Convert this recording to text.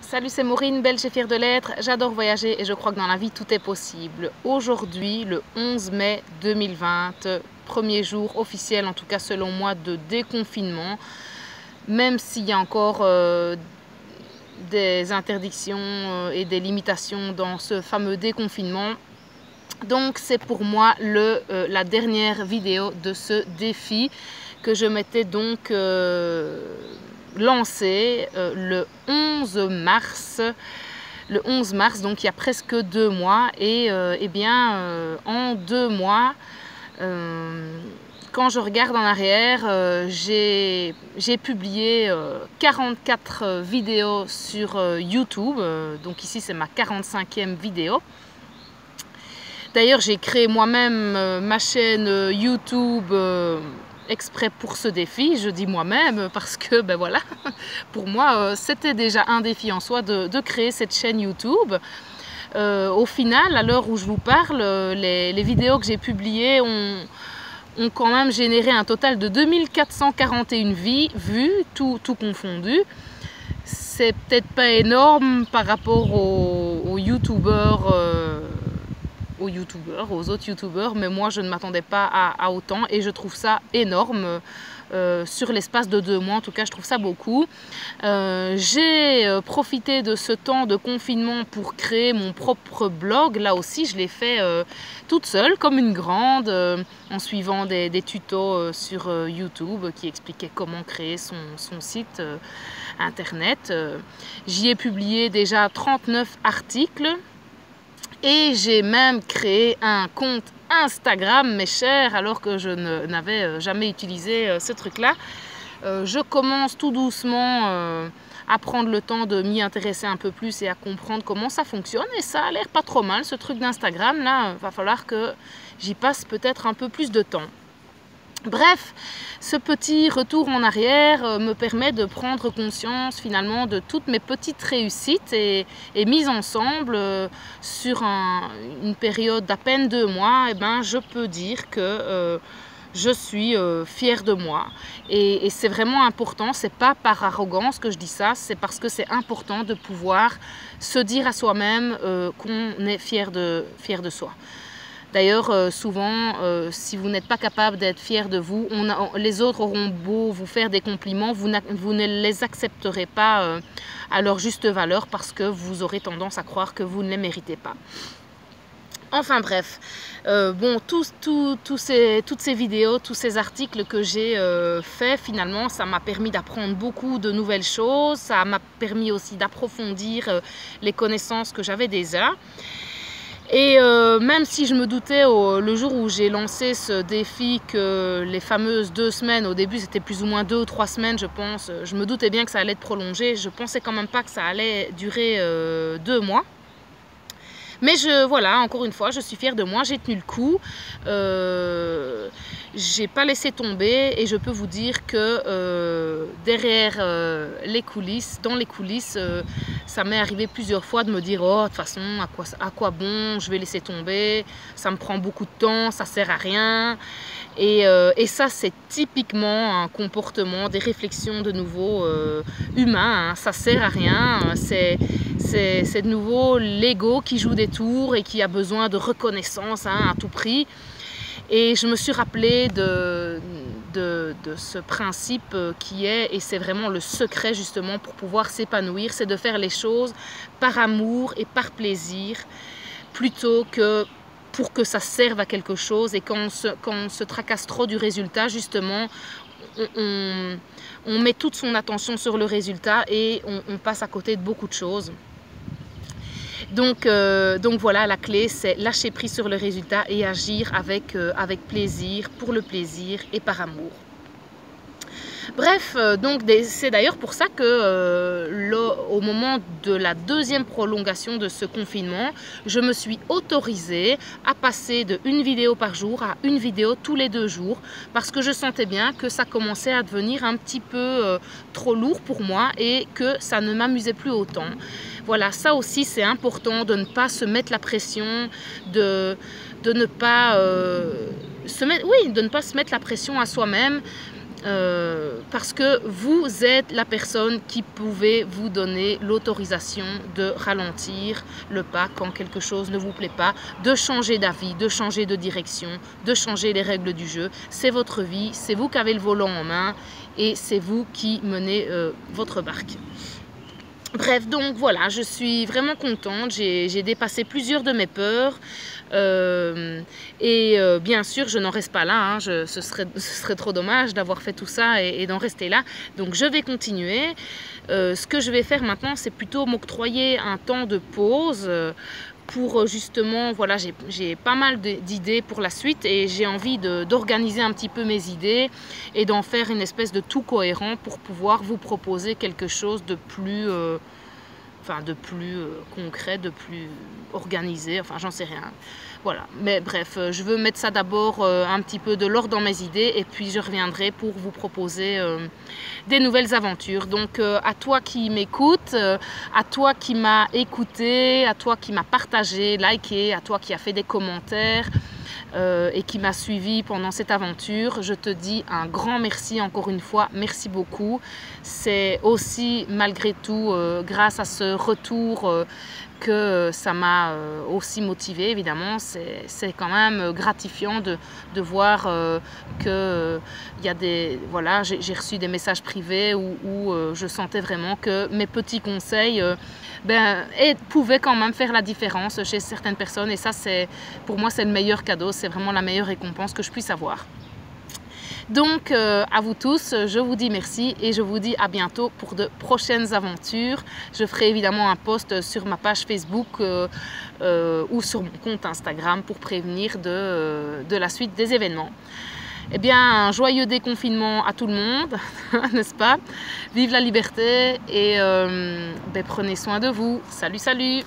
Salut, c'est Maureen, belge et fière de l'être. J'adore voyager et je crois que dans la vie tout est possible. Aujourd'hui, le 11 mai 2020, premier jour officiel, en tout cas selon moi, de déconfinement. Même s'il y a encore des interdictions et des limitations dans ce fameux déconfinement. Donc c'est pour moi la dernière vidéo de ce défi que je m'étais donc lancé le 11 mars. Le 11 mars, donc il y a presque 2 mois. Et en 2 mois, quand je regarde en arrière, j'ai publié 44 vidéos sur YouTube. Donc ici c'est ma 45e vidéo. D'ailleurs, j'ai créé moi-même ma chaîne YouTube exprès pour ce défi. Je dis moi-même parce que, ben voilà, pour moi, c'était déjà un défi en soi de créer cette chaîne YouTube. Au final, à l'heure où je vous parle, les vidéos que j'ai publiées ont quand même généré un total de 2441 vues, tout confondu. C'est peut-être pas énorme par rapport aux youtubeurs, aux autres youtubeurs, mais moi je ne m'attendais pas à autant et je trouve ça énorme. Sur l'espace de 2 mois, en tout cas je trouve ça beaucoup. J'ai profité de ce temps de confinement pour créer mon propre blog. Là aussi je l'ai fait toute seule comme une grande, en suivant des tutos sur YouTube qui expliquaient comment créer son site internet. J'y ai publié déjà 39 articles. Et j'ai même créé un compte Instagram, mes chers, alors que je n'avais jamais utilisé ce truc-là. Je commence tout doucement à prendre le temps de m'y intéresser un peu plus et à comprendre comment ça fonctionne. Et ça a l'air pas trop mal, ce truc d'Instagram. Là, va falloir que j'y passe peut-être un peu plus de temps. Bref, ce petit retour en arrière me permet de prendre conscience finalement de toutes mes petites réussites et mises ensemble sur une période d'à peine 2 mois. Et ben, je peux dire que je suis fière de moi. Et c'est vraiment important, c'est pas par arrogance que je dis ça, c'est parce que c'est important de pouvoir se dire à soi-même qu'on est fier de soi. D'ailleurs, souvent, si vous n'êtes pas capable d'être fier de vous, les autres auront beau vous faire des compliments, vous ne les accepterez pas à leur juste valeur parce que vous aurez tendance à croire que vous ne les méritez pas. Enfin bref, bon, toutes ces vidéos, tous ces articles que j'ai faits, finalement, ça m'a permis d'apprendre beaucoup de nouvelles choses, ça m'a permis aussi d'approfondir les connaissances que j'avais déjà. Et même si je me doutais le jour où j'ai lancé ce défi que les fameuses 2 semaines, au début c'était plus ou moins 2 ou 3 semaines je pense, je me doutais bien que ça allait être prolongé, je pensais quand même pas que ça allait durer 2 mois. Mais voilà, encore une fois, je suis fière de moi, j'ai tenu le coup, j'ai pas laissé tomber et je peux vous dire que derrière les coulisses, dans les coulisses, ça m'est arrivé plusieurs fois de me dire « Oh, de toute façon, à quoi bon, je vais laisser tomber, ça me prend beaucoup de temps, ça sert à rien ». Et ça, c'est typiquement un comportement, des réflexions de nouveau humains, hein. Ça sert à rien, c'est de nouveau l'ego qui joue des tours et qui a besoin de reconnaissance à tout prix. Et je me suis rappelé de ce principe qui est, et c'est vraiment le secret justement pour pouvoir s'épanouir, c'est de faire les choses par amour et par plaisir, plutôt que pour que ça serve à quelque chose. Et quand on se tracasse trop du résultat, justement, on met toute son attention sur le résultat et on passe à côté de beaucoup de choses. Donc voilà, la clé, c'est lâcher prise sur le résultat et agir avec plaisir, pour le plaisir et par amour. Bref, donc c'est d'ailleurs pour ça que au moment de la 2e prolongation de ce confinement, je me suis autorisée à passer de 1 vidéo par jour à 1 vidéo tous les 2 jours parce que je sentais bien que ça commençait à devenir un petit peu trop lourd pour moi et que ça ne m'amusait plus autant. Voilà, ça aussi c'est important de ne pas se mettre la pression, de ne pas se mettre la pression à soi-même, parce que vous êtes la personne qui pouvait vous donner l'autorisation de ralentir le pas quand quelque chose ne vous plaît pas, de changer d'avis, de changer de direction, de changer les règles du jeu. C'est votre vie, c'est vous qui avez le volant en main et c'est vous qui menez votre barque. Bref, donc voilà, je suis vraiment contente, j'ai dépassé plusieurs de mes peurs bien sûr je n'en reste pas là, hein, ce serait trop dommage d'avoir fait tout ça et d'en rester là, donc je vais continuer. Ce que je vais faire maintenant, c'est plutôt m'octroyer un temps de pause pour justement, voilà, j'ai pas mal d'idées pour la suite et j'ai envie d'organiser un petit peu mes idées et d'en faire une espèce de tout cohérent pour pouvoir vous proposer quelque chose de plus, concret, de plus organisé, enfin j'en sais rien. Voilà, mais bref, je veux mettre ça d'abord un petit peu de l'ordre dans mes idées et puis je reviendrai pour vous proposer des nouvelles aventures. Donc à toi qui m'écoute, à toi qui m'as écouté, à toi qui m'as partagé, liké, à toi qui as fait des commentaires et qui m'a suivi pendant cette aventure, je te dis un grand merci encore une fois, merci beaucoup. C'est aussi malgré tout grâce à ce retour que ça m'a aussi motivée, évidemment. C'est quand même gratifiant de voir que y a des, voilà, j'ai reçu des messages privés où je sentais vraiment que mes petits conseils pouvaient quand même faire la différence chez certaines personnes et ça, pour moi, c'est le meilleur cadeau, c'est vraiment la meilleure récompense que je puisse avoir. Donc à vous tous, je vous dis merci et je vous dis à bientôt pour de prochaines aventures. Je ferai évidemment un post sur ma page Facebook ou sur mon compte Instagram pour prévenir de la suite des événements. Eh bien, un joyeux déconfinement à tout le monde, n'est-ce pas? Vive la liberté et prenez soin de vous. Salut, salut!